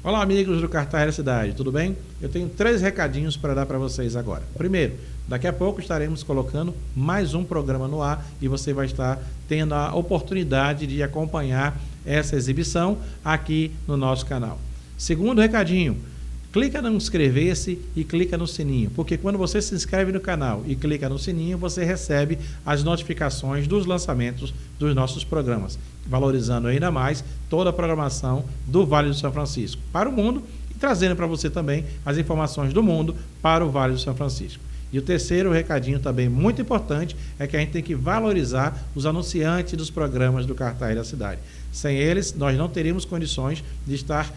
Olá, amigos do Cartaz da Cidade, tudo bem? Eu tenho 3 recadinhos para dar para vocês agora. Primeiro, daqui a pouco estaremos colocando mais um programa no ar e você vai estar tendo a oportunidade de acompanhar essa exibição aqui no nosso canal. Segundo recadinho, clica no inscrever-se e clica no sininho, porque quando você se inscreve no canal e clica no sininho, você recebe as notificações dos lançamentos dos nossos programas, valorizando ainda mais toda a programação do Vale do São Francisco para o mundo e trazendo para você também as informações do mundo para o Vale do São Francisco. E o terceiro recadinho também muito importante é que a gente tem que valorizar os anunciantes dos programas do Cartaz da Cidade. Sem eles, nós não teríamos condições de estar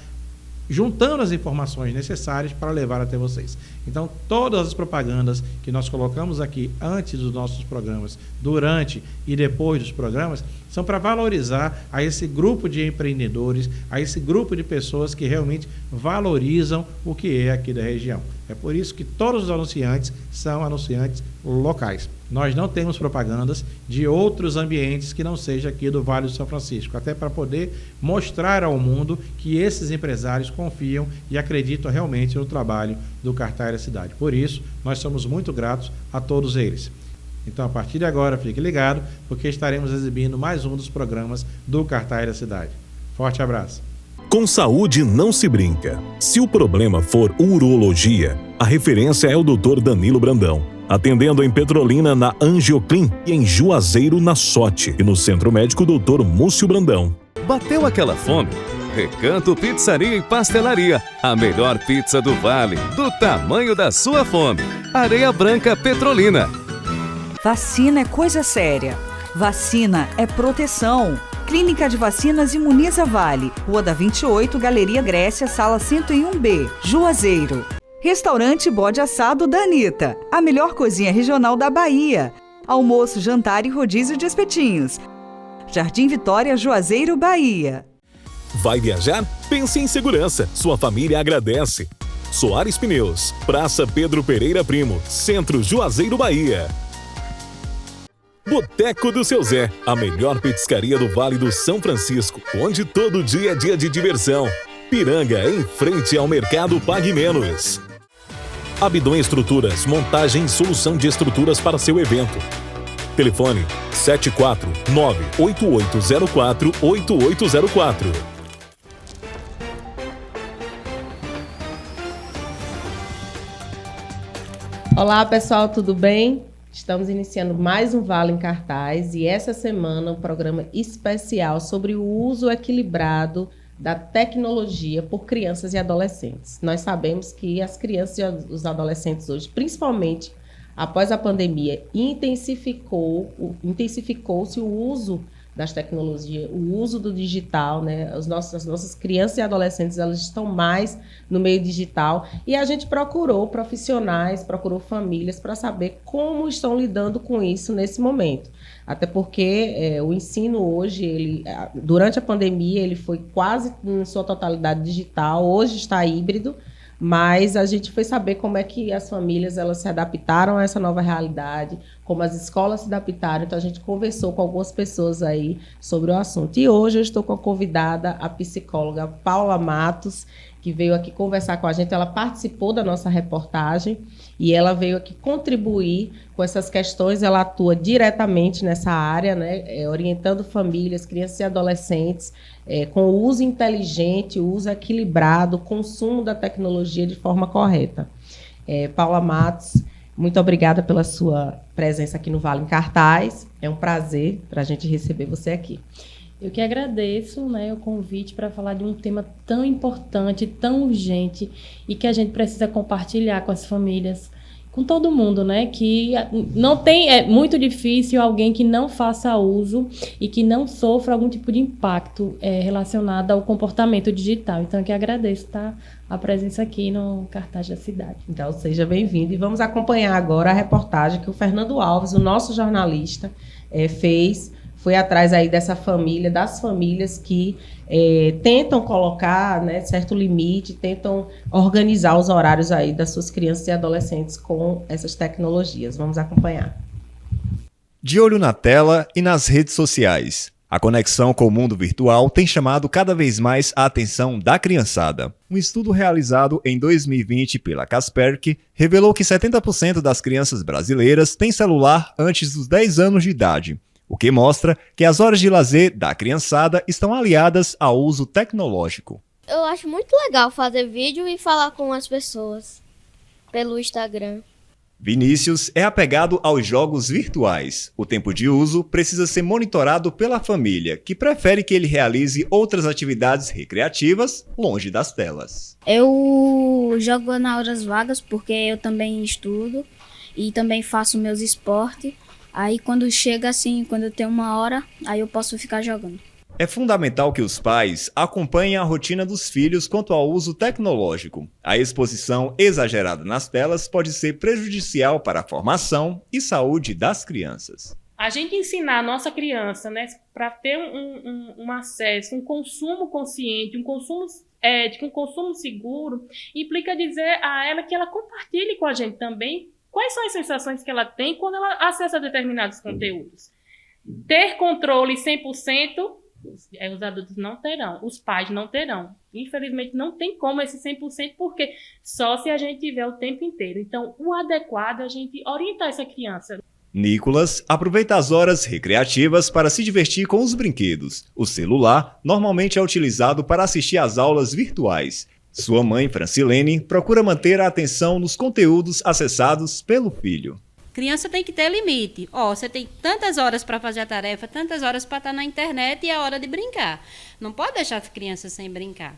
juntando as informações necessárias para levar até vocês. Então, todas as propagandas que nós colocamos aqui antes dos nossos programas, durante e depois dos programas, são para valorizar a esse grupo de empreendedores, a esse grupo de pessoas que realmente valorizam o que é aqui da região. É por isso que todos os anunciantes são anunciantes locais. Nós não temos propagandas de outros ambientes que não seja aqui do Vale do São Francisco, até para poder mostrar ao mundo que esses empresários confiam e acreditam realmente no trabalho do Cartaz da Cidade. Por isso, nós somos muito gratos a todos eles. Então, a partir de agora, fique ligado, porque estaremos exibindo mais um dos programas do Cartaz da Cidade. Forte abraço. Com saúde não se brinca. Se o problema for urologia, a referência é o Dr. Danilo Brandão, atendendo em Petrolina na Angioclin e em Juazeiro na Sote, e no Centro Médico Dr. Múcio Brandão. Bateu aquela fome? Recanto Pizzaria e Pastelaria, a melhor pizza do Vale, do tamanho da sua fome. Areia Branca Petrolina. Vacina é coisa séria. Vacina é proteção. Clínica de Vacinas Imuniza Vale, Rua da 28, Galeria Grécia, Sala 101B, Juazeiro. Restaurante Bode Assado da Anitta, a melhor cozinha regional da Bahia. Almoço, jantar e rodízio de espetinhos. Jardim Vitória, Juazeiro, Bahia. Vai viajar? Pense em segurança. Sua família agradece. Soares Pneus, Praça Pedro Pereira Primo, Centro Juazeiro, Bahia. Boteco do Seu Zé, a melhor petiscaria do Vale do São Francisco, onde todo dia é dia de diversão. Piranga, em frente ao Mercado Pague Menos. Abdon Estruturas, montagem e solução de estruturas para seu evento. Telefone 749-8804-8804. Olá pessoal, tudo bem? Estamos iniciando mais um Vale em Cartaz e essa semana um programa especial sobre o uso equilibrado da tecnologia por crianças e adolescentes. Nós sabemos que as crianças e os adolescentes hoje, principalmente após a pandemia, intensificou-se o uso das tecnologias, o uso do digital, né? As nossas crianças e adolescentes, elas estão mais no meio digital e a gente procurou profissionais, procurou famílias para saber como estão lidando com isso nesse momento. Até porque o ensino hoje, durante a pandemia, ele foi quase em sua totalidade digital, hoje está híbrido, mas a gente foi saber como é que as famílias elas se adaptaram a essa nova realidade, como as escolas se adaptaram. Então, a gente conversou com algumas pessoas aí sobre o assunto. E hoje eu estou com a convidada, a psicóloga Paula Matos, que veio aqui conversar com a gente. Ela participou da nossa reportagem e ela veio aqui contribuir com essas questões. Ela atua diretamente nessa área, né, orientando famílias, crianças e adolescentes com o uso inteligente, o uso equilibrado, o consumo da tecnologia de forma correta. Paula Matos, muito obrigada pela sua presença aqui no Vale em Cartaz. É um prazer para a gente receber você aqui. Eu que agradeço, né, o convite para falar de um tema tão importante, tão urgente e que a gente precisa compartilhar com as famílias, com todo mundo, né? Que não tem, é muito difícil alguém que não faça uso e que não sofra algum tipo de impacto relacionado ao comportamento digital. Então, eu que agradeço, tá, a presença aqui no Cartaz da Cidade. Então, seja bem-vindo. E vamos acompanhar agora a reportagem que o Fernando Alves, o nosso jornalista, fez. Foi atrás aí dessa família, das famílias que tentam colocar, né, certo limite, tentam organizar os horários aí das suas crianças e adolescentes com essas tecnologias. Vamos acompanhar. De olho na tela e nas redes sociais. A conexão com o mundo virtual tem chamado cada vez mais a atenção da criançada. Um estudo realizado em 2020 pela Kaspersky revelou que 70% das crianças brasileiras têm celular antes dos 10 anos de idade, o que mostra que as horas de lazer da criançada estão aliadas ao uso tecnológico. Eu acho muito legal fazer vídeo e falar com as pessoas pelo Instagram. Vinícius é apegado aos jogos virtuais. O tempo de uso precisa ser monitorado pela família, que prefere que ele realize outras atividades recreativas longe das telas. Eu jogo nas horas vagas porque eu também estudo e também faço meus esportes. Aí quando chega assim, quando eu tenho uma hora, aí eu posso ficar jogando. É fundamental que os pais acompanhem a rotina dos filhos quanto ao uso tecnológico. A exposição exagerada nas telas pode ser prejudicial para a formação e saúde das crianças. A gente ensinar a nossa criança, né, para ter um acesso, um consumo consciente, um consumo ético, um consumo seguro, implica dizer a ela que ela compartilhe com a gente também quais são as sensações que ela tem quando ela acessa determinados conteúdos. Ter controle 100%, os adultos não terão, os pais não terão. Infelizmente não tem como esse 100%, porque só se a gente tiver o tempo inteiro. Então, o adequado é a gente orientar essa criança. Nicolas aproveita as horas recreativas para se divertir com os brinquedos. O celular normalmente é utilizado para assistir às aulas virtuais. Sua mãe, Francilene, procura manter a atenção nos conteúdos acessados pelo filho. Criança tem que ter limite. Você tem tantas horas para fazer a tarefa, tantas horas para estar na internet e é hora de brincar. Não pode deixar as crianças sem brincar.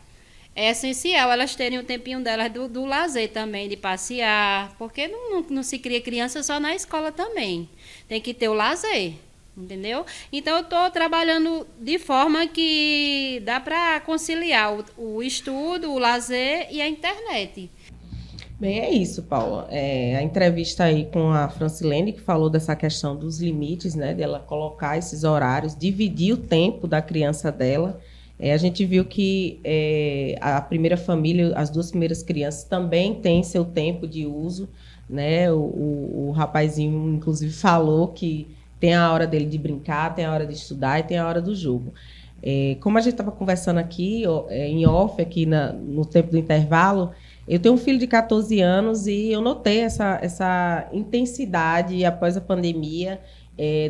É essencial elas terem o tempinho delas do lazer também, de passear, porque não se cria criança só na escola também. Tem que ter o lazer, entendeu? Então, eu estou trabalhando de forma que dá para conciliar o estudo, o lazer e a internet. Bem, é isso, Paula. A entrevista aí com a Francilene, que falou dessa questão dos limites, né, dela colocar esses horários, dividir o tempo da criança dela. A gente viu que a primeira família, as duas primeiras crianças, também têm seu tempo de uso, né? O rapazinho, inclusive, falou que tem a hora dele de brincar, tem a hora de estudar e tem a hora do jogo. Como a gente estava conversando aqui, em off, aqui no tempo do intervalo, eu tenho um filho de 14 anos e eu notei essa intensidade após a pandemia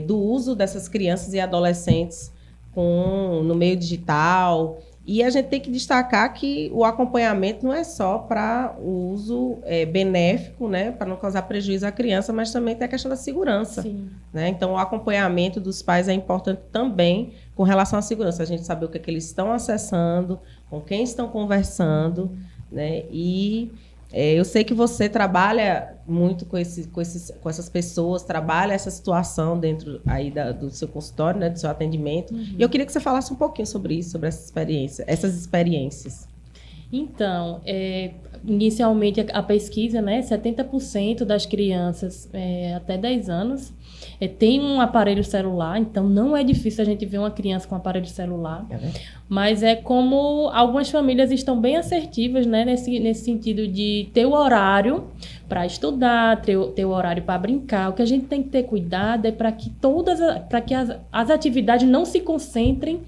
do uso dessas crianças e adolescentes no meio digital. E a gente tem que destacar que o acompanhamento não é só para o uso benéfico, né, para não causar prejuízo à criança, mas também tem a questão da segurança. Né? Então, o acompanhamento dos pais é importante também com relação à segurança. A gente saber o que eles estão acessando, com quem estão conversando, né? E eu sei que você trabalha muito com essas pessoas, trabalha essa situação dentro aí do seu consultório, né, do seu atendimento. E eu queria que você falasse um pouquinho sobre isso, sobre essas experiências. Então, inicialmente a pesquisa, né, 70% das crianças até 10 anos tem um aparelho celular, então não é difícil a gente ver uma criança com aparelho celular, mas é como algumas famílias estão bem assertivas, né, nesse sentido de ter o horário para estudar, ter o horário para brincar. O que a gente tem que ter cuidado é para que as atividades não se concentrem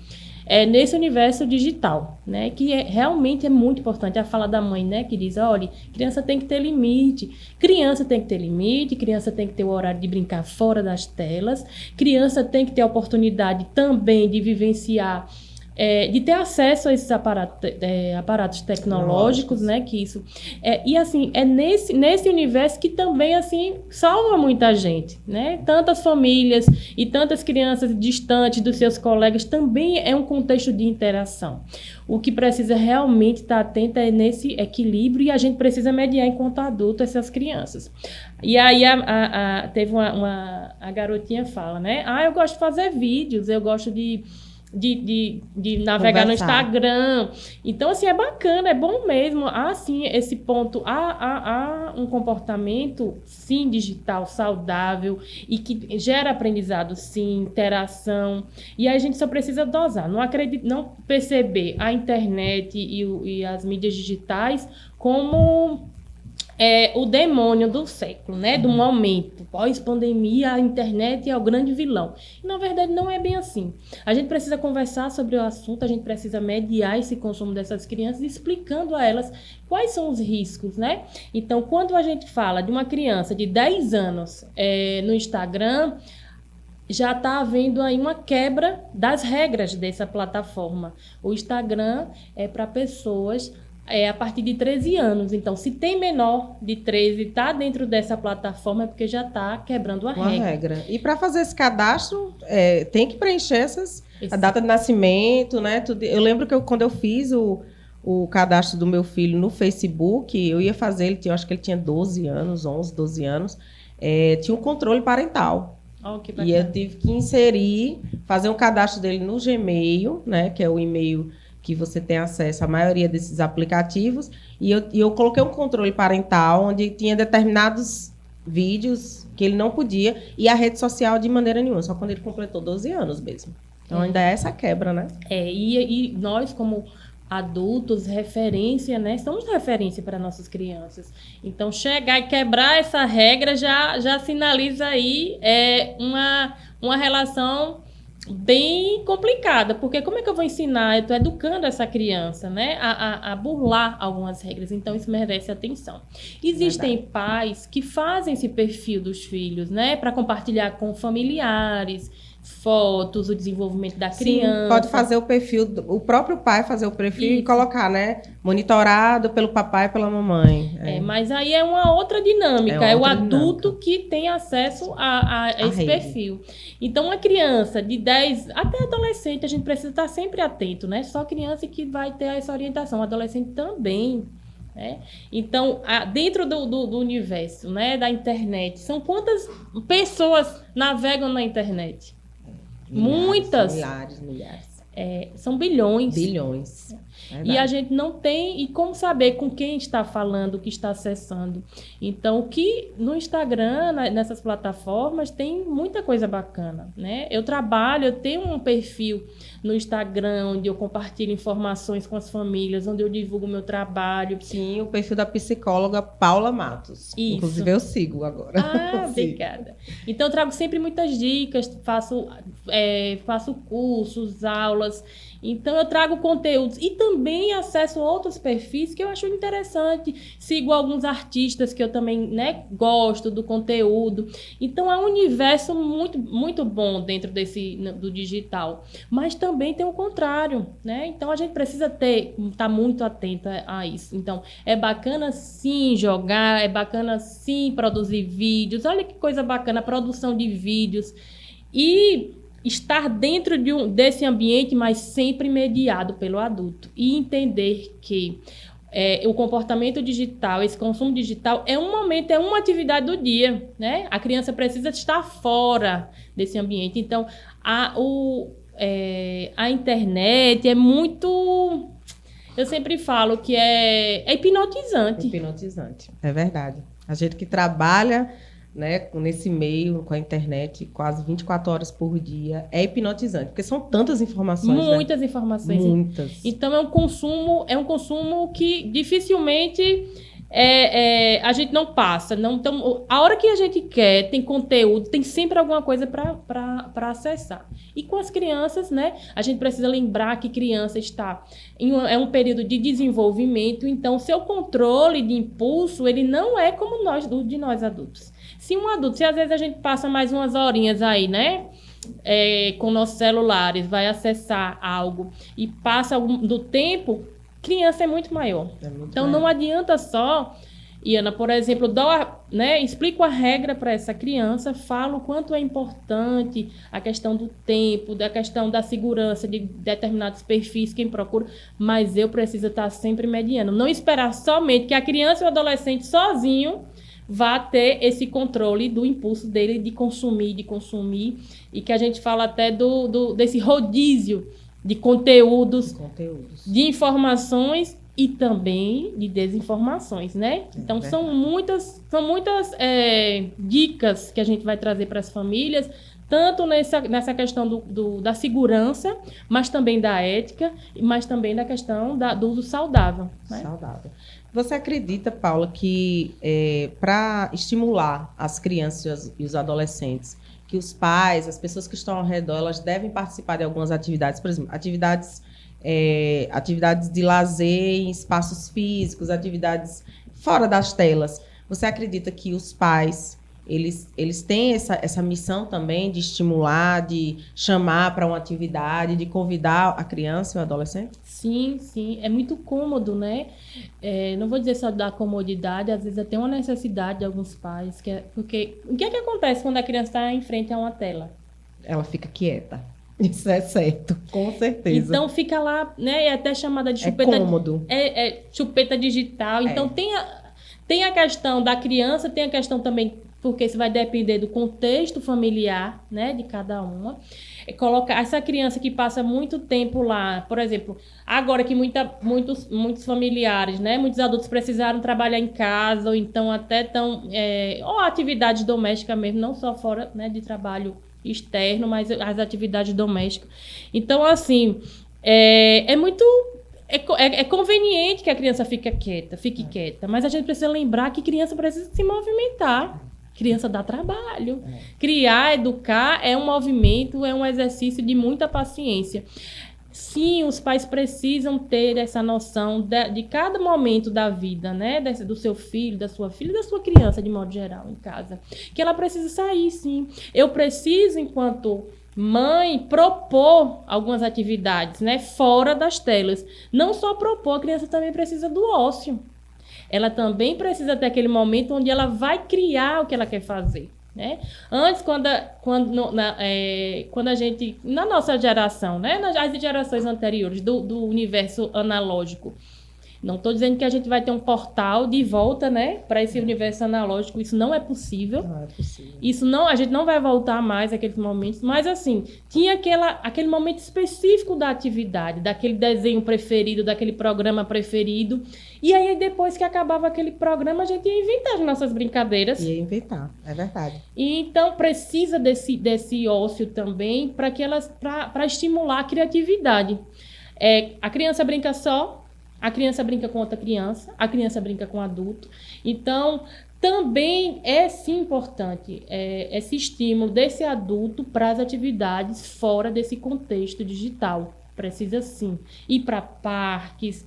nesse universo digital, né, que realmente é muito importante. A fala da mãe, né, que diz, olha, criança tem que ter limite, criança tem que ter o horário de brincar fora das telas, criança tem que ter a oportunidade também de vivenciar, de ter acesso a esses aparatos tecnológicos, né, que isso... e assim, é nesse universo que também, assim, salva muita gente, né? Tantas famílias e tantas crianças distantes dos seus colegas também é um contexto de interação. O que precisa realmente estar atento é nesse equilíbrio e a gente precisa mediar enquanto adulto essas crianças. E aí teve a garotinha fala, né? Eu gosto de fazer vídeos, eu gosto de navegar no Instagram. Então, assim, é bacana, é bom mesmo. Sim, esse ponto. Há um comportamento, sim, digital, saudável e que gera aprendizado, sim, interação. E aí a gente só precisa dosar. Não perceber a internet e as mídias digitais como o demônio do século, né? Do momento. Pós-pandemia, a internet é o grande vilão. E, na verdade, não é bem assim. A gente precisa conversar sobre o assunto, a gente precisa mediar esse consumo dessas crianças, explicando a elas quais são os riscos, né? Então, quando a gente fala de uma criança de 10 anos no Instagram, já está havendo aí uma quebra das regras dessa plataforma. O Instagram é para pessoas a partir de 13 anos. Então, se tem menor de 13 e está dentro dessa plataforma, é porque já está quebrando a regra. E para fazer esse cadastro, tem que preencher a data de nascimento, né? Tudo. Eu lembro que quando eu fiz o cadastro do meu filho no Facebook, eu ia fazer, eu acho que ele tinha 12 anos, 11, 12 anos, tinha um controle parental. Que e eu tive que fazer um cadastro dele no Gmail, né? Que é o e-mail que você tem acesso à maioria desses aplicativos, e eu coloquei um controle parental, onde tinha determinados vídeos que ele não podia, e a rede social de maneira nenhuma, só quando ele completou 12 anos mesmo. Então ainda é essa quebra, né? E nós, como adultos, referência, né? Somos referência para nossas crianças. Então, chegar e quebrar essa regra já sinaliza aí uma relação bem complicada, porque como é que eu vou ensinar? Eu estou educando essa criança, né, a burlar algumas regras, então isso merece atenção. Existem pais que fazem esse perfil dos filhos, né, para compartilhar com familiares, fotos, o desenvolvimento da criança. Sim, pode fazer o perfil, o próprio pai fazer o perfil e colocar, né, monitorado pelo papai e pela mamãe. Mas aí é uma outra dinâmica, é o adulto que tem acesso a esse perfil. Então, uma criança de 10, até adolescente, a gente precisa estar sempre atento, né? Só criança que vai ter essa orientação, adolescente também. Então, dentro do universo, né, da internet, são quantas pessoas navegam na internet? Muitas. Milhares. São bilhões. Bilhões. E a gente não tem como saber com quem está falando, o que está acessando. Então, no Instagram, nessas plataformas, tem muita coisa bacana, né? Eu tenho um perfil no Instagram, onde eu compartilho informações com as famílias, onde eu divulgo o meu trabalho. Sim, o perfil da psicóloga Paula Matos. Isso. Inclusive, eu sigo agora. Obrigada. Então, eu trago sempre muitas dicas, faço cursos, aulas. Então, eu trago conteúdos e também acesso a outros perfis que eu acho interessante. Sigo alguns artistas que eu também, né, gosto do conteúdo. Então, é um universo muito, muito bom dentro do digital. Mas também tem o contrário, né? Então, a gente precisa estar muito atenta a isso. Então, é bacana, sim, jogar, é bacana, sim, produzir vídeos. Olha que coisa bacana, a produção de vídeos. E estar dentro desse ambiente, mas sempre mediado pelo adulto. E entender que o comportamento digital, esse consumo digital, é um momento, é uma atividade do dia, né? A criança precisa estar fora desse ambiente. Então, a internet é muito... Eu sempre falo que é hipnotizante. Hipnotizante, é verdade. A gente que trabalha, né, nesse meio, com a internet, quase 24 horas por dia, é hipnotizante, porque são tantas informações. Muitas informações. Muitas. Então, é um consumo que dificilmente a gente não passa. Então, a hora que a gente quer, tem conteúdo, tem sempre alguma coisa para acessar. E com as crianças, né, a gente precisa lembrar que criança está em um período de desenvolvimento, então, seu controle de impulso, ele não é como de nós adultos. Se às vezes a gente passa mais umas horinhas aí, né, com nossos celulares, vai acessar algo e passa do tempo, criança é muito maior. Então, não adianta só, Iana, por exemplo, explico a regra para essa criança, falo o quanto é importante a questão do tempo, da questão da segurança de determinados perfis, quem procura, mas eu preciso estar sempre mediando. Não esperar somente que a criança e o adolescente sozinho vá ter esse controle do impulso dele de consumir, e que a gente fala até desse rodízio de conteúdos, de informações e também de desinformações, né? Então, são muitas dicas que a gente vai trazer para as famílias, tanto nessa questão da segurança, mas também da ética, mas também da questão do uso saudável. Né? Saudável. Você acredita, Paula, que para estimular as crianças e os adolescentes, que os pais, as pessoas que estão ao redor, elas devem participar de algumas atividades, por exemplo, atividades de lazer em espaços físicos, atividades fora das telas. Você acredita que os pais, eles têm essa missão também de estimular, de chamar para uma atividade, de convidar a criança e o adolescente? Sim, sim. É muito cômodo, né? Não vou dizer só da comodidade, às vezes até uma necessidade de alguns pais. Porque o que acontece quando a criança está em frente a uma tela? Ela fica quieta. Isso é certo, com certeza. Então fica lá, né? É até chamada de chupeta. É cômodo. Chupeta digital. Então tem a questão da criança, tem a questão também, porque isso vai depender do contexto familiar, né, de cada uma. Colocar essa criança que passa muito tempo lá, por exemplo, agora que muitos familiares, né, muitos adultos precisaram trabalhar em casa, ou então até ou atividades domésticas mesmo, não só fora, né, de trabalho externo, mas as atividades domésticas. Então, assim, é conveniente que a criança fique quieta, mas a gente precisa lembrar que criança precisa se movimentar. Criança dá trabalho. Criar, educar é um movimento, é um exercício de muita paciência. Sim, os pais precisam ter essa noção de cada momento da vida, né? Do seu filho, da sua filha, da sua criança, de modo geral, em casa. Que ela precisa sair, sim. Eu preciso, enquanto mãe, propor algumas atividades, né? Fora das telas. Não só propor, a criança também precisa do ócio. Ela também precisa ter aquele momento onde ela vai criar o que ela quer fazer. Né? Antes, quando a gente, na nossa geração, né? Nas gerações anteriores do universo analógico, não estou dizendo que a gente vai ter um portal de volta, né, para esse universo analógico, isso não é possível. Não é possível. A gente não vai voltar mais àqueles momentos, mas assim, tinha aquele momento específico da atividade, daquele desenho preferido, daquele programa preferido, e aí depois que acabava aquele programa, a gente ia inventar as nossas brincadeiras. Ia inventar, é verdade. E então precisa desse ócio também para estimular a criatividade. A criança brinca só, a criança brinca com outra criança, a criança brinca com adulto. Então, também é sim importante esse estímulo desse adulto para as atividades fora desse contexto digital. Precisa sim ir para parques,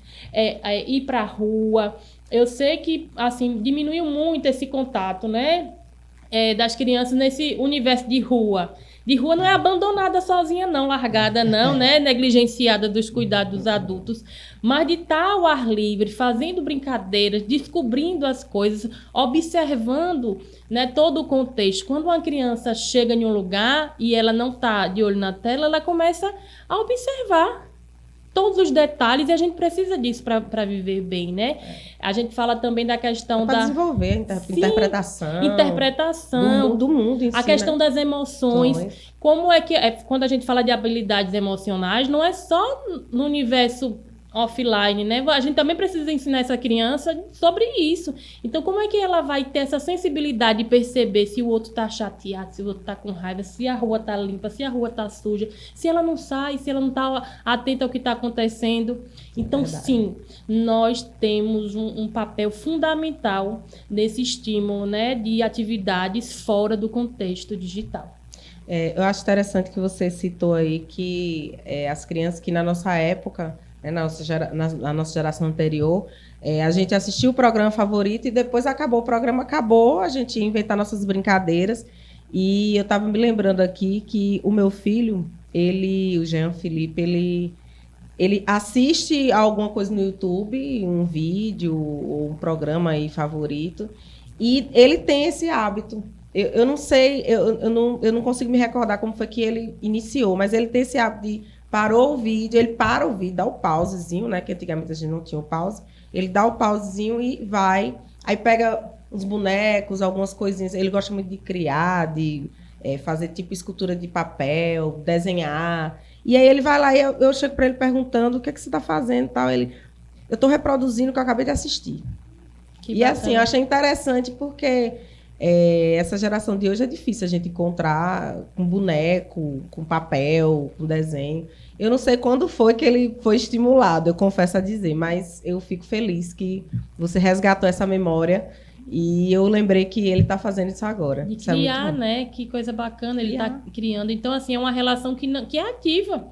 ir para a rua. Eu sei que assim diminuiu muito esse contato, né, das crianças nesse universo de rua. De rua não é abandonada sozinha, não, largada, não, né? Negligenciada dos cuidados dos adultos. Mas de estar ao ar livre, fazendo brincadeiras, descobrindo as coisas, observando, né, todo o contexto. Quando uma criança chega em um lugar e ela não está de olho na tela, ela começa a observar todos os detalhes, e a gente precisa disso para viver bem, né? A gente fala também da questão para desenvolver interpretação do mundo em si, a questão, né, das emoções. Como é que quando a gente fala de habilidades emocionais, não é só no universo offline, né? A gente também precisa ensinar essa criança sobre isso. Então, como é que ela vai ter essa sensibilidade de perceber se o outro está chateado, se o outro está com raiva, se a rua está limpa, se a rua está suja, se ela não sai, se ela não está atenta ao que está acontecendo. Então, sim, nós temos um papel fundamental nesse estímulo, né, de atividades fora do contexto digital. Eu acho interessante que você citou aí que as crianças que na nossa época, na nossa geração anterior, a gente assistiu o programa favorito e depois o programa acabou, a gente ia inventar nossas brincadeiras. E eu estava me lembrando aqui que o meu filho, o Jean Felipe, ele assiste alguma coisa no YouTube, um vídeo ou um programa aí favorito, e ele tem esse hábito. Eu não sei, eu não consigo me recordar como foi que ele iniciou, mas ele tem esse hábito de parou o vídeo, ele para o vídeo, dá o pausezinho, né? Que antigamente a gente não tinha o pause. Ele dá o pausezinho e vai. Aí pega uns bonecos, algumas coisinhas. Ele gosta muito de criar, de fazer tipo escultura de papel, desenhar. E aí ele vai lá e eu chego para ele perguntando o que é que você está fazendo e tal. Eu estou reproduzindo o que eu acabei de assistir. E assim, eu achei interessante porque essa geração de hoje é difícil a gente encontrar com boneco, com papel, com desenho. Eu não sei quando foi que ele foi estimulado, eu confesso a dizer, mas eu fico feliz que você resgatou essa memória e eu lembrei que ele está fazendo isso agora. E isso criar, né? Que coisa bacana ele está criando. Então, assim, é uma relação que é ativa.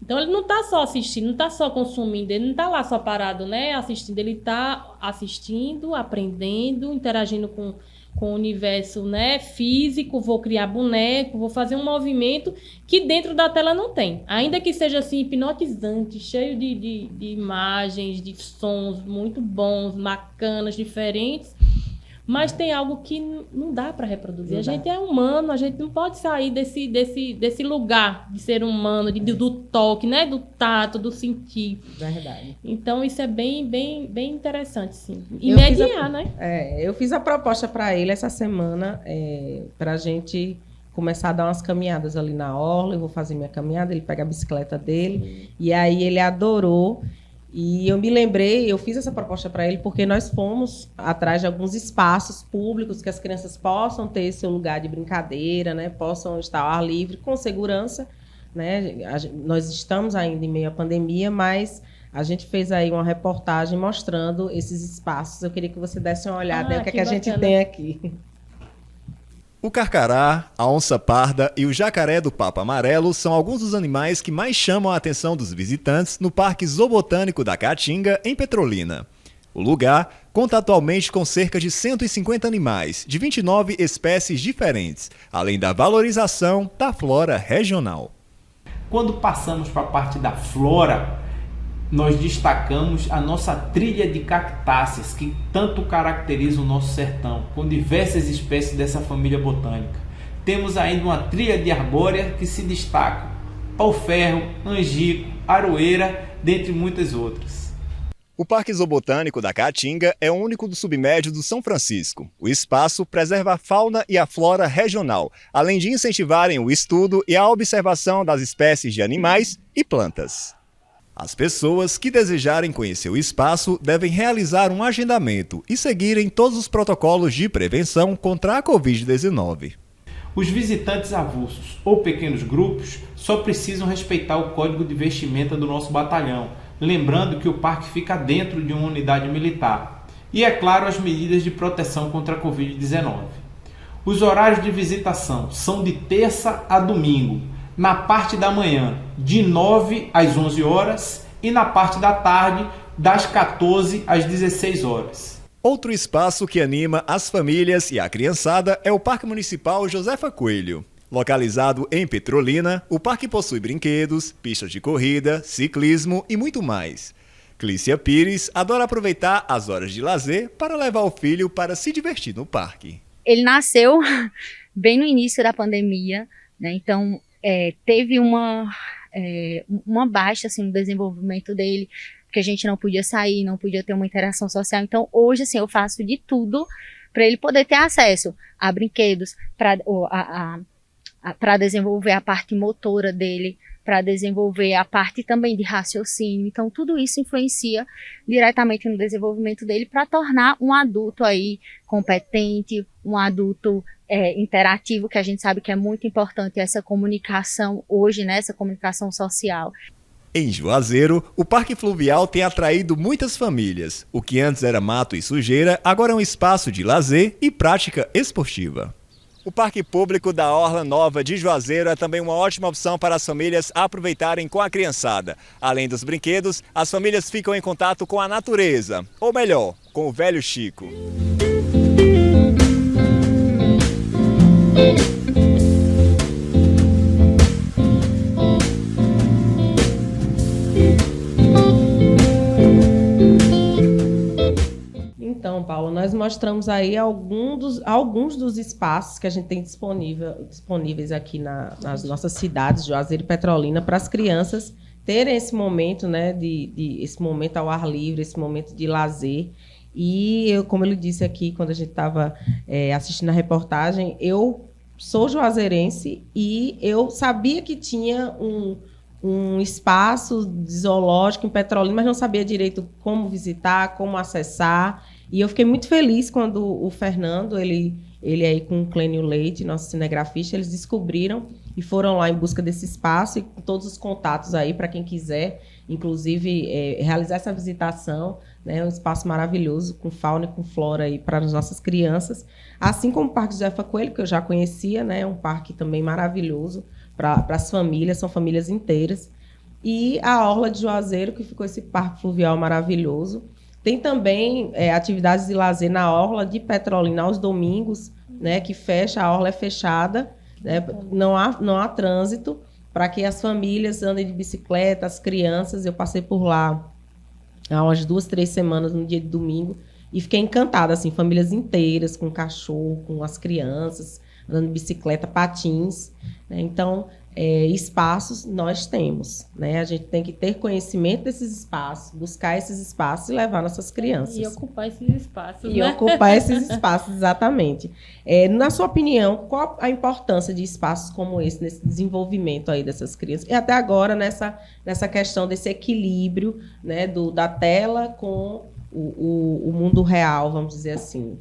Então, ele não está só assistindo, não está só consumindo, ele não está lá só parado, né? Assistindo, ele está assistindo, aprendendo, interagindo com o universo, né, físico, vou criar boneco, vou fazer um movimento que dentro da tela não tem. Ainda que seja assim, hipnotizante, cheio de imagens, de sons muito bons, bacanas, diferentes, mas tem algo que não dá para reproduzir. A gente é humano, a gente não pode sair desse lugar de ser humano, do toque, né? Do tato, do sentir. Verdade. Então, isso é bem interessante, sim. E mediar, né? Eu fiz a proposta para ele essa semana, para a gente começar a dar umas caminhadas ali na orla. Eu vou fazer minha caminhada, ele pega a bicicleta dele. E aí ele adorou. E eu me lembrei, eu fiz essa proposta para ele porque nós fomos atrás de alguns espaços públicos que as crianças possam ter seu lugar de brincadeira, né? Possam estar ao ar livre, com segurança, né? Nós estamos ainda em meio à pandemia, mas a gente fez aí uma reportagem mostrando esses espaços. Eu queria que você desse uma olhada, o que a gente tem aqui. O carcará, a onça parda e o jacaré do papo amarelo são alguns dos animais que mais chamam a atenção dos visitantes no Parque Zoobotânico da Caatinga, em Petrolina. O lugar conta atualmente com cerca de 150 animais, de 29 espécies diferentes, além da valorização da flora regional. Quando passamos para a parte da flora, nós destacamos a nossa trilha de cactáceas, que tanto caracteriza o nosso sertão, com diversas espécies dessa família botânica. Temos ainda uma trilha de arbórea que se destaca: pau-ferro, angico, aroeira, dentre muitas outras. O Parque Zoobotânico da Caatinga é o único do submédio do São Francisco. O espaço preserva a fauna e a flora regional, além de incentivarem o estudo e a observação das espécies de animais e plantas. As pessoas que desejarem conhecer o espaço devem realizar um agendamento e seguirem todos os protocolos de prevenção contra a Covid-19. Os visitantes avulsos ou pequenos grupos só precisam respeitar o código de vestimenta do nosso batalhão, lembrando que o parque fica dentro de uma unidade militar. E, é claro, as medidas de proteção contra a Covid-19. Os horários de visitação são de terça a domingo, na parte da manhã, de 9 às 11 horas, e na parte da tarde, das 14 às 16 horas. Outro espaço que anima as famílias e a criançada é o Parque Municipal Josefa Coelho. Localizado em Petrolina, o parque possui brinquedos, pistas de corrida, ciclismo e muito mais. Clícia Pires adora aproveitar as horas de lazer para levar o filho para se divertir no parque. Ele nasceu bem no início da pandemia, né? Então teve uma baixa assim, no desenvolvimento dele, porque a gente não podia sair, não podia ter uma interação social. Então hoje assim, eu faço de tudo para ele poder ter acesso a brinquedos, para desenvolver a parte motora dele, para desenvolver a parte também de raciocínio. Então tudo isso influencia diretamente no desenvolvimento dele para tornar um adulto aí competente, um adulto interativo, que a gente sabe que é muito importante essa comunicação hoje, né, essa comunicação social. Em Juazeiro, o Parque Fluvial tem atraído muitas famílias. O que antes era mato e sujeira, agora é um espaço de lazer e prática esportiva. O Parque Público da Orla Nova de Juazeiro é também uma ótima opção para as famílias aproveitarem com a criançada. Além dos brinquedos, as famílias ficam em contato com a natureza, ou melhor, com o velho Chico. Então, Paulo, nós mostramos aí alguns dos espaços que a gente tem disponíveis aqui nas nossas cidades, Juazeiro e Petrolina, para as crianças terem esse momento, né, esse momento ao ar livre, esse momento de lazer. E eu, como ele disse aqui, quando a gente estava assistindo a reportagem, eu sou juazeirense e eu sabia que tinha um espaço zoológico em Petrolina, mas não sabia direito como visitar, como acessar. E eu fiquei muito feliz quando o Fernando ele ele aí com o Clênio Leite, nosso cinegrafista, eles descobriram e foram lá em busca desse espaço e com todos os contatos aí para quem quiser, inclusive realizar essa visitação, né, um espaço maravilhoso com fauna e com flora aí para as nossas crianças, assim como o Parque Josefa Coelho, que eu já conhecia, né, um parque também maravilhoso para as famílias, são famílias inteiras, e a Orla de Juazeiro, que ficou esse parque fluvial maravilhoso. Tem também atividades de lazer na Orla de Petrolina aos domingos, né, que fecha, a Orla é fechada, né, não há trânsito, para que as famílias andem de bicicleta, as crianças. Eu passei por lá há umas 2, 3 semanas, no dia de domingo, e fiquei encantada, assim, famílias inteiras, com cachorro, com as crianças, andando de bicicleta, patins, né? Então, espaços nós temos, né? A gente tem que ter conhecimento desses espaços, buscar esses espaços e levar nossas crianças. E ocupar esses espaços, E ocupar esses espaços, exatamente. Na sua opinião, qual a importância de espaços como esse, nesse desenvolvimento aí dessas crianças? E até agora, nessa questão desse equilíbrio, né, da tela com o mundo real, vamos dizer assim.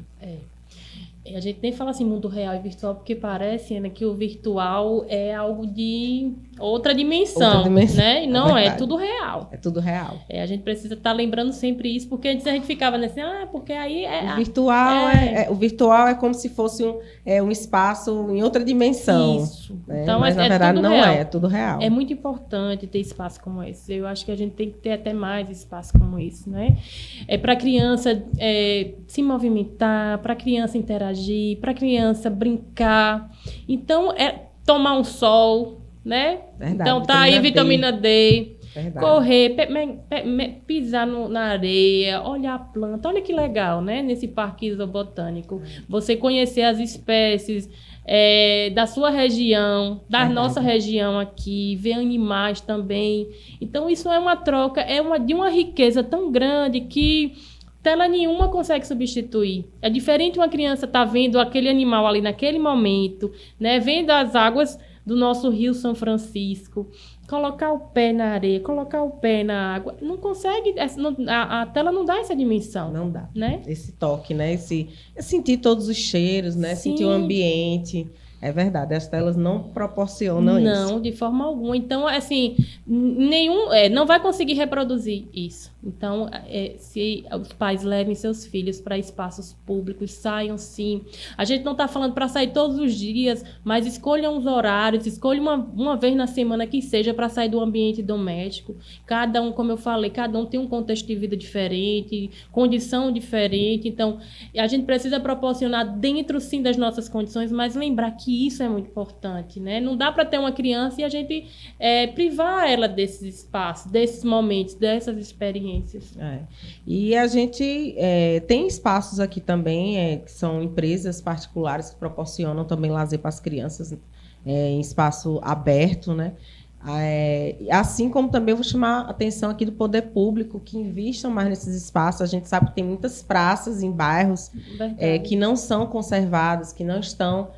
A gente nem fala assim mundo real e virtual porque parece, né, que o virtual é algo de outra dimensão, né? E não, é tudo real. É tudo real. A gente precisa estar lembrando sempre isso, porque antes a gente ficava nesse, porque aí o virtual o virtual é como se fosse um espaço em outra dimensão. Isso. Né? Então, mas na verdade não é tudo real. É muito importante ter espaço como esse. Eu acho que a gente tem que ter até mais espaço como esse, né? Para a criança se movimentar, para a criança interagir, para a criança brincar. Então, tomar um sol, né? Verdade, então, tá aí vitamina D. Verdade. Correr, pisar na areia, olhar a planta. Olha que legal, né? Nesse parque isobotânico. Você conhecer as espécies da sua região, da nossa região aqui, ver animais também. Então, isso é uma troca, de uma riqueza tão grande que tela nenhuma consegue substituir. É diferente uma criança estar vendo aquele animal ali naquele momento, né? Vendo as águas do nosso Rio São Francisco, colocar o pé na areia, colocar o pé na água, não consegue, a tela não dá essa dimensão. Não dá, né? Esse toque, né? Sentir todos os cheiros, né? Sim. Sentir o ambiente. É verdade, as telas não proporcionam isso. Não, de forma alguma. Então, assim, não vai conseguir reproduzir isso. Então, se os pais levem seus filhos para espaços públicos, saiam sim. A gente não está falando para sair todos os dias, mas escolham os horários, escolha uma vez na semana que seja para sair do ambiente doméstico. Cada um, como eu falei, cada um tem um contexto de vida diferente, condição diferente. Então, a gente precisa proporcionar dentro, sim, das nossas condições, mas lembrar que isso é muito importante, né? Não dá para ter uma criança e a gente privar ela desses espaços, desses momentos, dessas experiências. E a gente tem espaços aqui também, que são empresas particulares que proporcionam também lazer para as crianças em espaço aberto, né? Assim como também eu vou chamar a atenção aqui do poder público, que investam mais nesses espaços. A gente sabe que tem muitas praças em bairros que não são conservadas, que não estão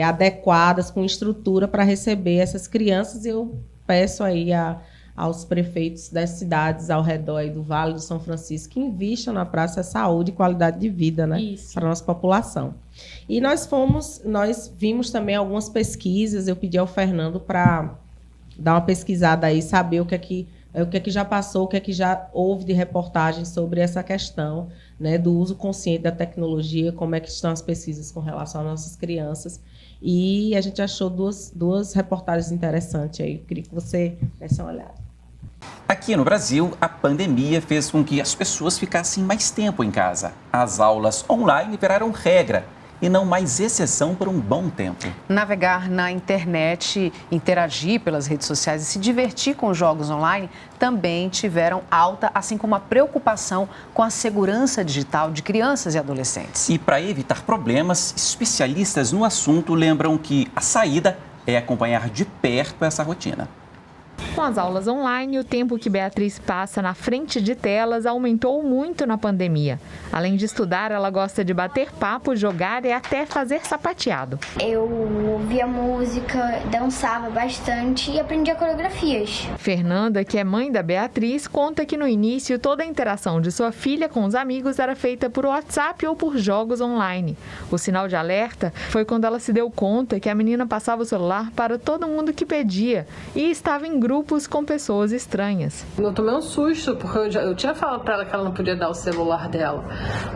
adequadas, com estrutura para receber essas crianças. Eu peço aí aos prefeitos das cidades ao redor aí do Vale do São Francisco que investam na praça saúde e qualidade de vida, né, para a nossa população. E nós vimos também algumas pesquisas. Eu pedi ao Fernando para dar uma pesquisada aí, saber o que é que já passou, o que é que já houve de reportagem sobre essa questão, né, do uso consciente da tecnologia, como é que estão as pesquisas com relação às nossas crianças. E a gente achou duas reportagens interessantes aí. Eu queria que você desse uma olhada. Aqui no Brasil, a pandemia fez com que as pessoas ficassem mais tempo em casa. As aulas online viraram regra e não mais exceção por um bom tempo. Navegar na internet, interagir pelas redes sociais e se divertir com jogos online também tiveram alta, assim como a preocupação com a segurança digital de crianças e adolescentes. E para evitar problemas, especialistas no assunto lembram que a saída é acompanhar de perto essa rotina. Com as aulas online, o tempo que Beatriz passa na frente de telas aumentou muito na pandemia. Além de estudar, ela gosta de bater papo, jogar e até fazer sapateado. Eu ouvia música, dançava bastante e aprendia coreografias. Fernanda, que é mãe da Beatriz, conta que no início toda a interação de sua filha com os amigos era feita por WhatsApp ou por jogos online. O sinal de alerta foi quando ela se deu conta que a menina passava o celular para todo mundo que pedia e estava em grupos com pessoas estranhas. Eu tomei um susto, porque eu tinha falado para ela que ela não podia dar o celular dela,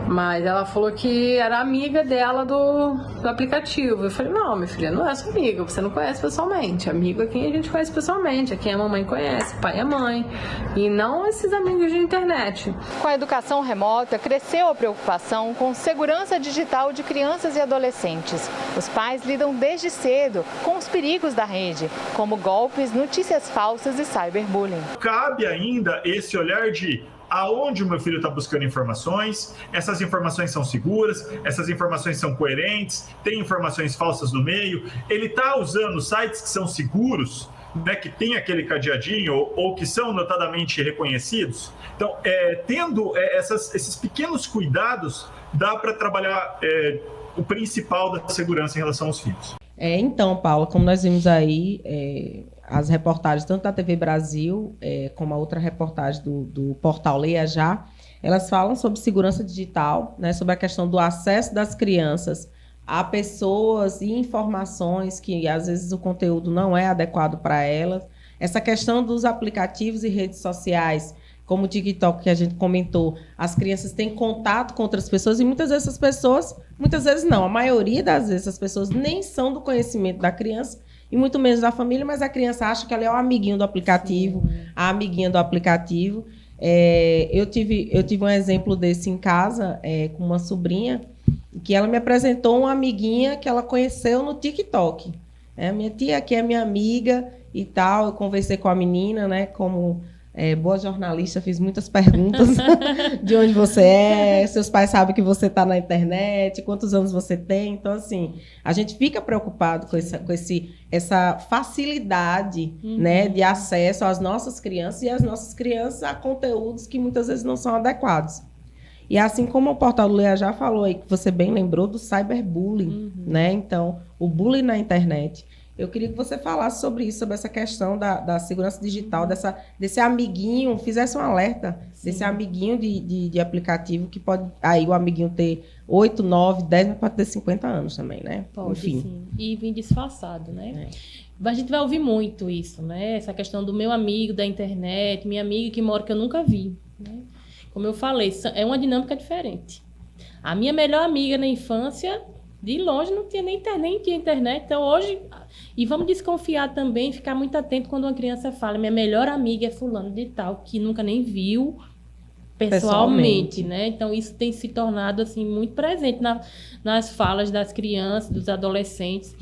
mas ela falou que era amiga dela do aplicativo. Eu falei, não, minha filha, não é sua amiga, você não conhece pessoalmente. Amigo é quem a gente conhece pessoalmente, é quem a mamãe conhece, pai é mãe, e não esses amigos de internet. Com a educação remota, cresceu a preocupação com segurança digital de crianças e adolescentes. Os pais lidam desde cedo com os perigos da rede, como golpes, notícias falsas e cyberbullying. Cabe ainda esse olhar de aonde o meu filho está buscando informações, essas informações são seguras, essas informações são coerentes, tem informações falsas no meio, ele está usando sites que são seguros, né, que tem aquele cadeadinho ou que são notadamente reconhecidos. Então, tendo esses pequenos cuidados, dá para trabalhar o principal da segurança em relação aos filhos. Então, Paula, como nós vimos aí, as reportagens tanto da TV Brasil como a outra reportagem do portal Leia Já, elas falam sobre segurança digital, né, sobre a questão do acesso das crianças a pessoas e informações que às vezes o conteúdo não é adequado para elas. Essa questão dos aplicativos e redes sociais, como o TikTok que a gente comentou, as crianças têm contato com outras pessoas e muitas vezes essas pessoas, muitas vezes não, a maioria das vezes as pessoas nem são do conhecimento da criança e muito menos da família, mas a criança acha que ela é o amiguinho do aplicativo, a amiguinha do aplicativo. Eu tive um exemplo desse em casa, com uma sobrinha, que ela me apresentou uma amiguinha que ela conheceu no TikTok. Minha tia aqui é minha amiga e tal, eu conversei com a menina, né, como boa jornalista, fiz muitas perguntas de onde você é, seus pais sabem que você está na internet, quantos anos você tem. Então, assim, a gente fica preocupado com essa facilidade, né, de acesso às nossas crianças e às nossas crianças a conteúdos que muitas vezes não são adequados. E assim como o portal do Leia já falou aí, que você bem lembrou do cyberbullying, né? Então, o bullying na internet. Eu queria que você falasse sobre isso, sobre essa questão da segurança digital, desse amiguinho, fizesse um alerta, desse amiguinho de aplicativo, que pode aí o amiguinho ter 8, 9, 10, mas pode ter 50 anos também, né? Pode, enfim. Sim. E vir disfarçado, né? A gente vai ouvir muito isso, né? Essa questão do meu amigo da internet, minha amiga que mora que eu nunca vi, né? Como eu falei, é uma dinâmica diferente. A minha melhor amiga na infância, de longe, não tinha nem internet. Então, hoje... E vamos desconfiar também, ficar muito atento quando uma criança fala minha melhor amiga é fulano de tal, que nunca nem viu pessoalmente, né? Então, isso tem se tornado, assim, muito presente nas falas das crianças, dos adolescentes.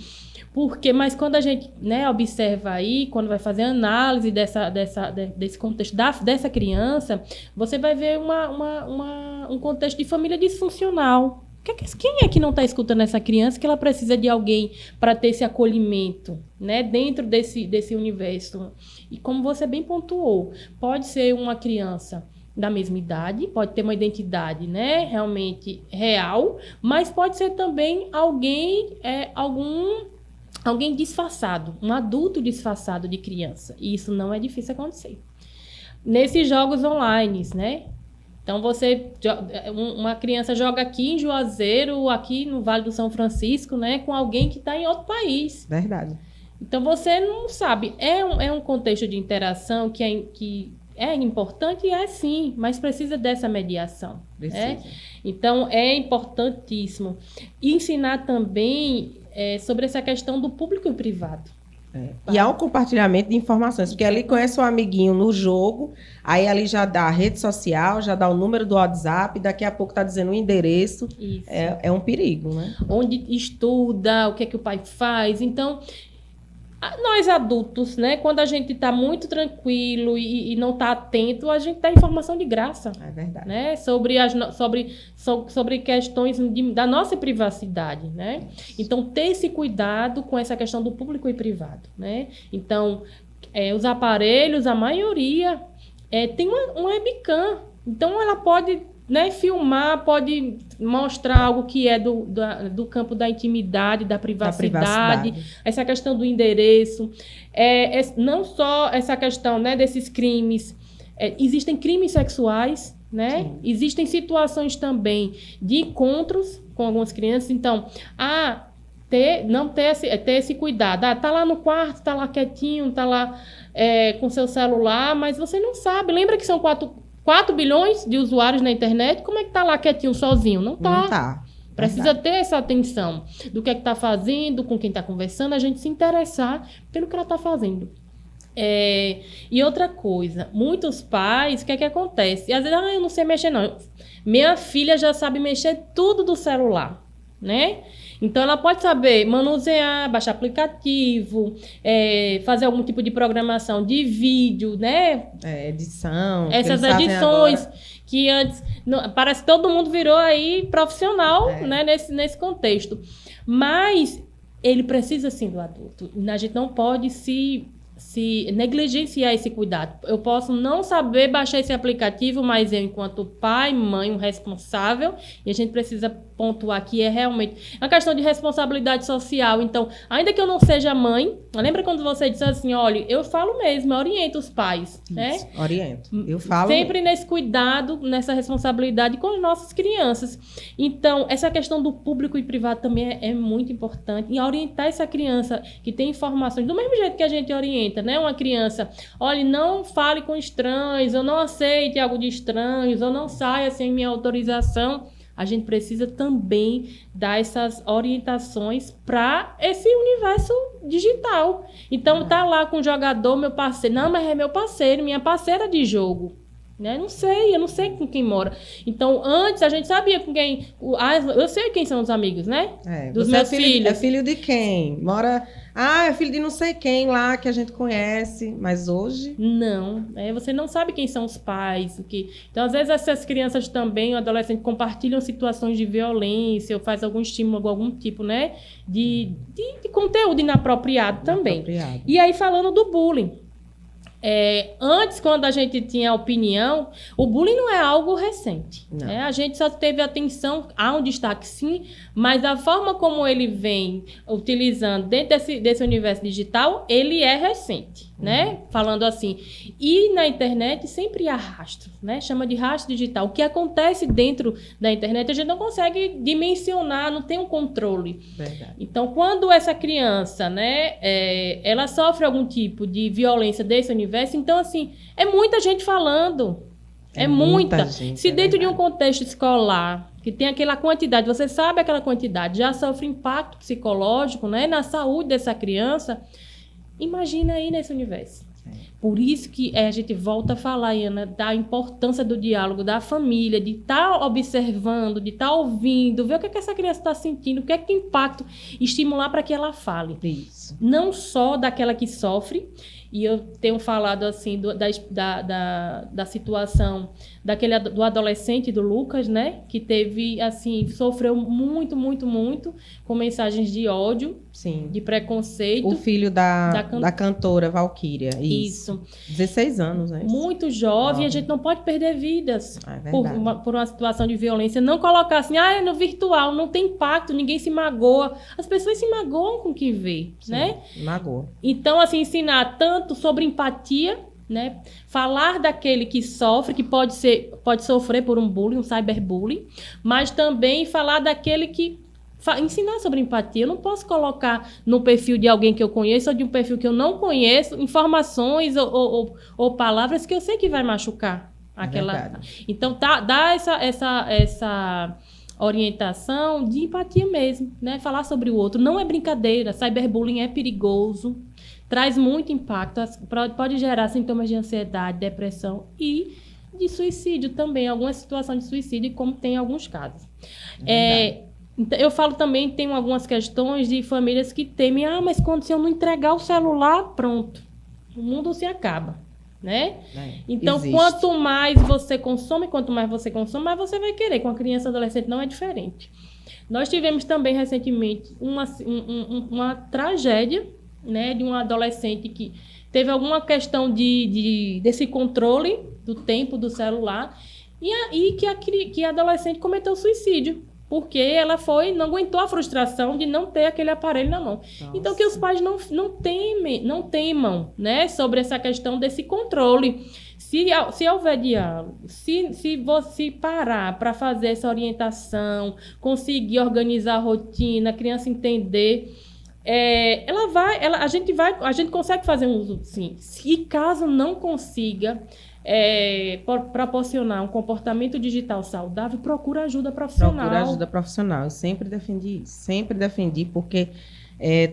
Mas quando a gente, né, observa aí, quando vai fazer análise desse contexto dessa criança, você vai ver um contexto de família disfuncional. Quem é que não está escutando essa criança que ela precisa de alguém para ter esse acolhimento, né, dentro desse universo? E como você bem pontuou, pode ser uma criança da mesma idade, pode ter uma identidade, né, realmente real, mas pode ser também alguém disfarçado, um adulto disfarçado de criança. E isso não é difícil acontecer. Nesses jogos online, né? Então, uma criança joga aqui em Juazeiro, aqui no Vale do São Francisco, né, com alguém que está em outro país. Verdade. Então, você não sabe. É um contexto de interação que é importante, sim, mas precisa dessa mediação. Né? Então, é importantíssimo ensinar também sobre essa questão do público e privado. E há um compartilhamento de informações, porque ali conhece um amiguinho no jogo, aí ali já dá a rede social, já dá o número do WhatsApp, daqui a pouco está dizendo o endereço. Isso. É um perigo, né? Onde estuda, o que é que o pai faz. Então, nós adultos, né, quando a gente está muito tranquilo e não está atento, a gente dá informação de graça. É verdade. Né, sobre questões da nossa privacidade, né? Então, ter esse cuidado com essa questão do público e privado, né? Então, os aparelhos, a maioria, tem uma webcam. Então, ela pode, né, filmar, pode mostrar algo que é do campo da intimidade, da privacidade. Essa questão do endereço. Não só essa questão, né, desses crimes. Existem crimes sexuais, né? Existem situações também de encontros com algumas crianças. Então, ter esse cuidado. Tá lá no quarto, tá lá quietinho, tá lá com seu celular, mas você não sabe. Lembra que são 4 bilhões de usuários na internet? Como é que tá lá quietinho, sozinho? Não tá. Não tá. Precisa ter essa atenção do que é que tá fazendo, com quem tá conversando, a gente se interessar pelo que ela tá fazendo. E outra coisa, muitos pais, o que é que acontece? Às vezes, eu não sei mexer não. Minha filha já sabe mexer tudo do celular, né? Então, ela pode saber manusear, baixar aplicativo, fazer algum tipo de programação de vídeo, né? Edição. Essas edições que antes... parece que todo mundo virou aí profissional, né? Nesse contexto. Mas ele precisa, sim, do adulto. A gente não pode se negligenciar esse cuidado. Eu posso não saber baixar esse aplicativo, mas eu, enquanto pai, mãe, um responsável, e a gente precisa pontuar que é realmente uma questão de responsabilidade social. Então, ainda que eu não seja mãe, lembra quando você disse assim, olha, eu falo mesmo, eu oriento os pais, né? Oriento. Eu falo sempre nesse cuidado, nessa responsabilidade com as nossas crianças. Então, essa questão do público e privado também é muito importante. E orientar essa criança que tem informações, do mesmo jeito que a gente orienta, né? Uma criança, olha, não fale com estranhos, ou não aceite algo de estranhos, ou não saia sem minha autorização. A gente precisa também dar essas orientações para esse universo digital. Então, tá lá com o jogador, meu parceiro. Não, mas é meu parceiro, minha parceira de jogo. Né? Eu não sei com quem mora. Então, antes a gente sabia com quem... eu sei quem são os amigos, né? Dos meus filhos. É filho de quem? Mora... é filho de não sei quem lá que a gente conhece. Mas hoje... Não. Você não sabe quem são os pais. Então, às vezes, essas crianças também, o adolescente, compartilham situações de violência ou faz algum estímulo, algum tipo, né? De conteúdo inapropriado também. E aí, falando do bullying. Antes, quando a gente tinha opinião, o bullying não é algo recente. Né? A gente só teve atenção, há um destaque sim, mas a forma como ele vem utilizando dentro desse universo digital, ele é recente, né? Falando assim. E na internet sempre há rastro, né? Chama de rastro digital. O que acontece dentro da internet, a gente não consegue dimensionar, não tem um controle. Verdade. Então, quando essa criança, né, ela sofre algum tipo de violência desse universo, então, assim, é muita gente falando. É muita. Gente, se dentro de um contexto escolar, que tem aquela quantidade, você sabe aquela quantidade, já sofre impacto psicológico, né, na saúde dessa criança, imagina aí nesse universo. Por isso que a gente volta a falar, Ana, da importância do diálogo, da família, de estar observando, de estar ouvindo, ver o que essa criança está sentindo, o que é que impacto, estimular para que ela fale. Isso. Não só daquela que sofre. E eu tenho falado assim da situação do adolescente, do Lucas, né? Que teve, assim, sofreu muito, muito, muito com mensagens de ódio, sim, de preconceito. O filho da cantora Valquíria. Isso. 16 anos, né? Muito jovem, a gente não pode perder vidas verdade. por uma situação de violência. Não colocar assim, é no virtual, não tem impacto, ninguém se magoa. As pessoas se magoam com o que vê, né? Magoa. Então, assim, ensinar tanto sobre empatia, né? Falar daquele que sofre, que pode sofrer por um bullying, um cyberbullying, mas também falar daquele que ensinar sobre empatia. Eu não posso colocar no perfil de alguém que eu conheço ou de um perfil que eu não conheço informações ou palavras que eu sei que vai machucar aquela. Então, dá essa orientação de empatia mesmo, né? Falar sobre o outro. Não é brincadeira. Cyberbullying é perigoso. Traz muito impacto, pode gerar sintomas de ansiedade, depressão e de suicídio também, alguma situação de suicídio, como tem em alguns casos. Eu falo também, tem algumas questões de famílias que temem, mas se eu não entregar o celular, pronto, o mundo se acaba, né? Então, quanto mais você consome, mais você vai querer. Com a criança e adolescente não é diferente. Nós tivemos também, recentemente, uma tragédia, né, de um adolescente que teve alguma questão desse controle do tempo do celular e que a adolescente cometeu suicídio. Porque ela não aguentou a frustração de não ter aquele aparelho na mão. Nossa. Então, que os pais não temam, né, sobre essa questão desse controle. Se houver diálogo, se você parar para fazer essa orientação, conseguir organizar a rotina, a criança entender, a gente consegue fazer um uso, sim. E caso não consiga proporcionar um comportamento digital saudável, procura ajuda profissional. Procura ajuda profissional. Eu sempre defendi isso. Sempre defendi, porque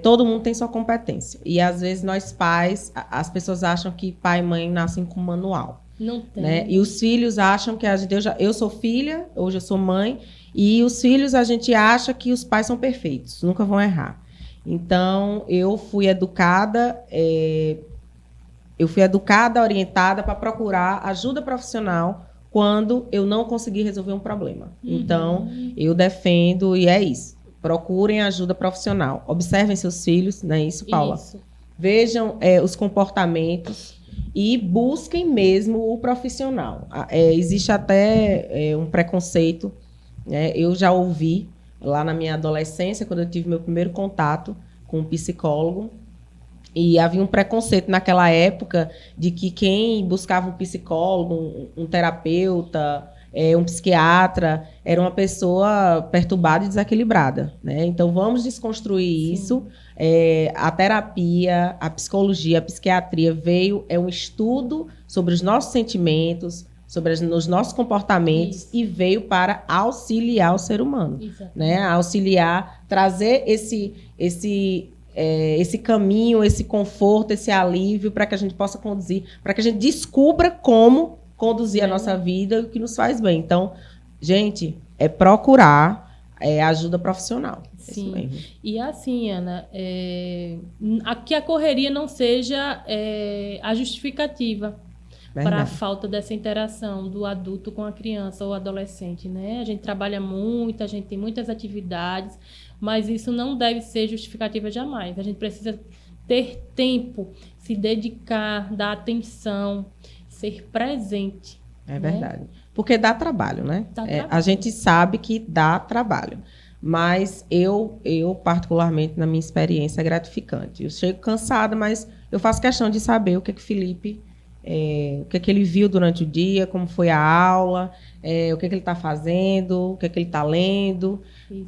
todo mundo tem sua competência. E, às vezes, nós pais, as pessoas acham que pai e mãe nascem com manual. Não tem. Né? E os filhos acham que eu sou filha, hoje eu sou mãe, e os filhos a gente acha que os pais são perfeitos, nunca vão errar. Então, eu fui educada... orientada para procurar ajuda profissional quando eu não consegui resolver um problema. Uhum. Então, eu defendo, e é isso. Procurem ajuda profissional. Observem seus filhos, não é isso, Paula? Isso. Vejam os comportamentos e busquem mesmo o profissional. Existe até um preconceito, né? Eu já ouvi lá na minha adolescência, quando eu tive meu primeiro contato com um psicólogo, e havia um preconceito naquela época de que quem buscava um psicólogo, um terapeuta, um psiquiatra, era uma pessoa perturbada e desequilibrada, né? Então, vamos desconstruir isso. A terapia, a psicologia, a psiquiatria é um estudo sobre os nossos sentimentos, sobre os nossos comportamentos, e veio para auxiliar o ser humano, né? Auxiliar, trazer esse caminho, esse conforto, esse alívio para que a gente possa conduzir, para que a gente descubra como conduzir a nossa vida e o que nos faz bem. Então, gente, procurar ajuda profissional. Sim. E assim, Ana, que a correria não seja a justificativa para a falta dessa interação do adulto com a criança ou adolescente, né? A gente trabalha muito, a gente tem muitas atividades, mas isso não deve ser justificativa jamais. A gente precisa ter tempo, se dedicar, dar atenção, ser presente. É verdade. Porque dá trabalho, né? A gente sabe que dá trabalho. Mas eu, particularmente, na minha experiência, é gratificante. Eu chego cansada, mas eu faço questão de saber o que o Felipe... o que ele viu durante o dia, como foi a aula, o que ele está fazendo, o que ele está lendo.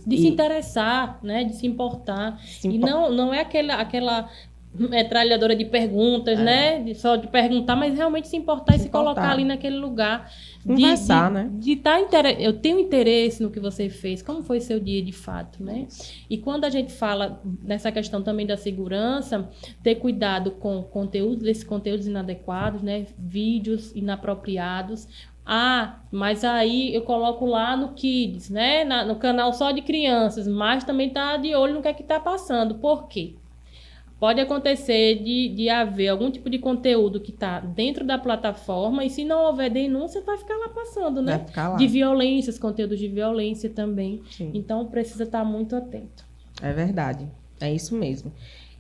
De se interessar, né? De se importar. E não é aquela metralhadora de perguntas, né? Só de perguntar, mas realmente se importar e se colocar ali naquele lugar. Conversar, né? Eu tenho interesse no que você fez, como foi seu dia de fato, né? E quando a gente fala nessa questão também da segurança, ter cuidado com desses conteúdos inadequados, né? Vídeos inapropriados. Mas aí eu coloco lá no Kids, né? No canal só de crianças, mas também tá de olho no que é que tá passando. Por quê? Pode acontecer de haver algum tipo de conteúdo que está dentro da plataforma, e se não houver denúncia, vai ficar lá passando, né? Vai ficar lá. De violências, conteúdos de violência também. Sim. Então, precisa estar muito atento. É verdade. É isso mesmo.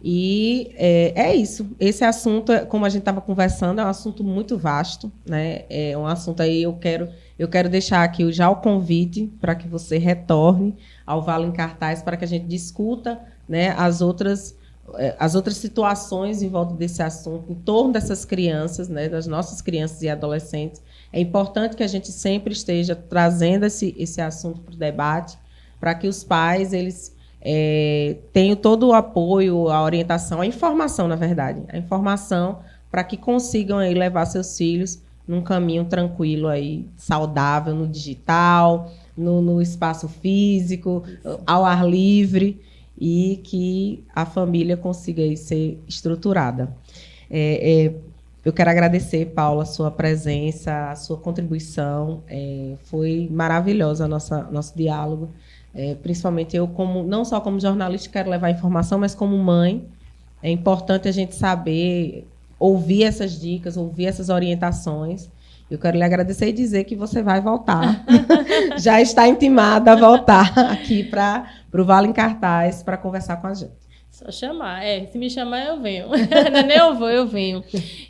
E é isso. Esse assunto, como a gente estava conversando, é um assunto muito vasto, né? É um assunto aí, eu quero deixar aqui já o convite para que você retorne ao Vale em Cartaz, para que a gente discuta, né, as outras situações em volta desse assunto, em torno dessas crianças, né, das nossas crianças e adolescentes. É importante que a gente sempre esteja trazendo esse assunto para o debate, para que os pais eles tenham todo o apoio, a orientação, a informação, na verdade, a informação para que consigam aí levar seus filhos num caminho tranquilo, aí, saudável, no digital, no espaço físico, ao ar livre, e que a família consiga aí ser estruturada. Eu quero agradecer, Paula, a sua presença, a sua contribuição. Foi maravilhosa nosso diálogo. Principalmente eu, não só como jornalista, quero levar informação, mas como mãe. É importante a gente saber, ouvir essas dicas, ouvir essas orientações. Eu quero lhe agradecer e dizer que você vai voltar. Já está intimada a voltar aqui para o Vale em Cartaz para conversar com a gente. Só chamar. Se me chamar, eu venho. Nem eu venho.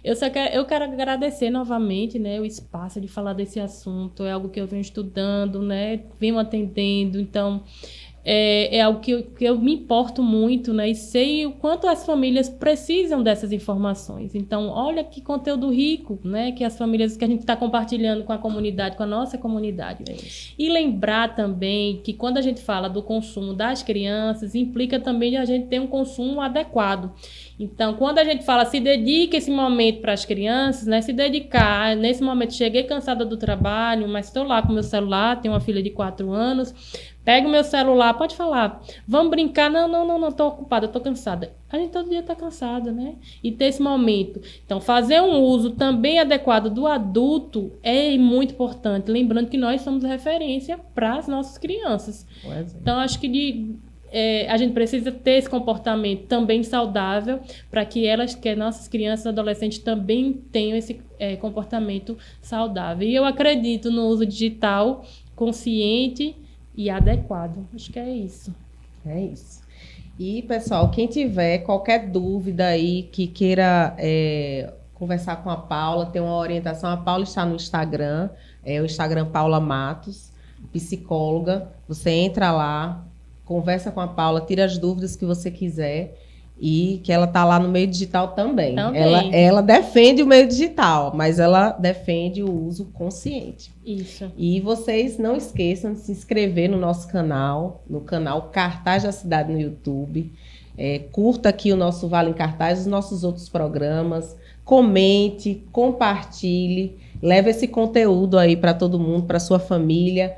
Eu quero agradecer novamente, né, o espaço de falar desse assunto. É algo que eu venho estudando, né, venho atendendo. Então, é algo que eu me importo muito, né, e sei o quanto as famílias precisam dessas informações. Então, olha que conteúdo rico, né, que as famílias, que a gente está compartilhando com a comunidade, com a nossa comunidade. E lembrar também que quando a gente fala do consumo das crianças, implica também a gente ter um consumo adequado. Então, quando a gente fala, se dedique esse momento para as crianças, né, se dedicar, nesse momento, cheguei cansada do trabalho, mas estou lá com meu celular, tenho uma filha de 4 anos, pego meu celular, pode falar, vamos brincar, não, estou ocupada, estou cansada. A gente todo dia está cansada, né? E ter esse momento. Então, fazer um uso também adequado do adulto é muito importante, lembrando que nós somos referência para as nossas crianças. Então, acho que a gente precisa ter esse comportamento também saudável para que nossas crianças e adolescentes também tenham esse comportamento saudável. E eu acredito no uso digital consciente e adequado. Acho que é isso. É isso. E, pessoal, quem tiver qualquer dúvida aí, que queira conversar com a Paula, ter uma orientação, a Paula está no Instagram, o Instagram Paula Matos, psicóloga. Você entra lá, conversa com a Paula, tira as dúvidas que você quiser, e que ela está lá no meio digital também. Ela defende o meio digital, mas ela defende o uso consciente. Isso. E vocês não esqueçam de se inscrever no nosso canal, no canal Cartaz da Cidade no YouTube. Curta aqui o nosso Vale em Cartaz, os nossos outros programas. Comente, compartilhe, leve esse conteúdo aí para todo mundo, para sua família,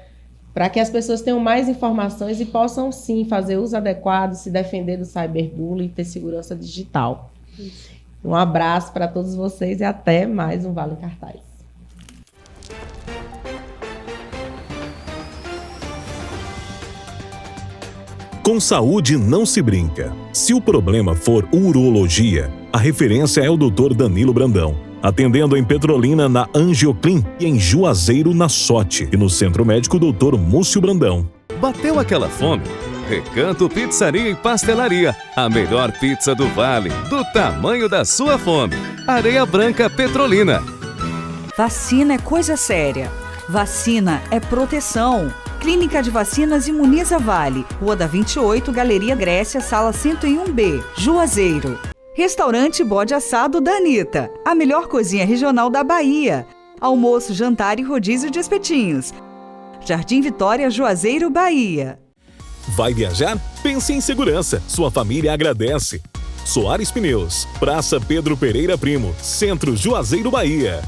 para que as pessoas tenham mais informações e possam, sim, fazer uso adequado, se defender do cyberbullying e ter segurança digital. Isso. Um abraço para todos vocês e até mais um Vale em Cartaz. Com saúde não se brinca. Se o problema for urologia, a referência é o Dr. Danilo Brandão. Atendendo em Petrolina na Angioclin e em Juazeiro na Sote e no Centro Médico Dr. Múcio Brandão. Bateu aquela fome? Recanto Pizzaria e Pastelaria, a melhor pizza do Vale, do tamanho da sua fome. Areia Branca Petrolina. Vacina é coisa séria. Vacina é proteção. Clínica de Vacinas Imuniza Vale, Rua da 28, Galeria Grécia, Sala 101B, Juazeiro. Restaurante Bode Assado da Anitta, a melhor cozinha regional da Bahia. Almoço, jantar e rodízio de espetinhos. Jardim Vitória, Juazeiro, Bahia. Vai viajar? Pense em segurança. Sua família agradece. Soares Pneus, Praça Pedro Pereira Primo, Centro Juazeiro, Bahia.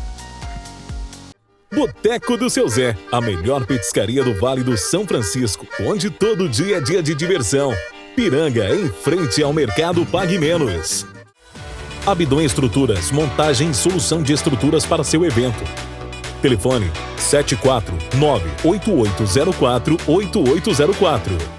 Boteco do Seu Zé, a melhor petiscaria do Vale do São Francisco, onde todo dia é dia de diversão. Piranga, em frente ao Mercado Pague Menos. Abdon Estruturas, montagem e solução de estruturas para seu evento. Telefone 749-8804-8804.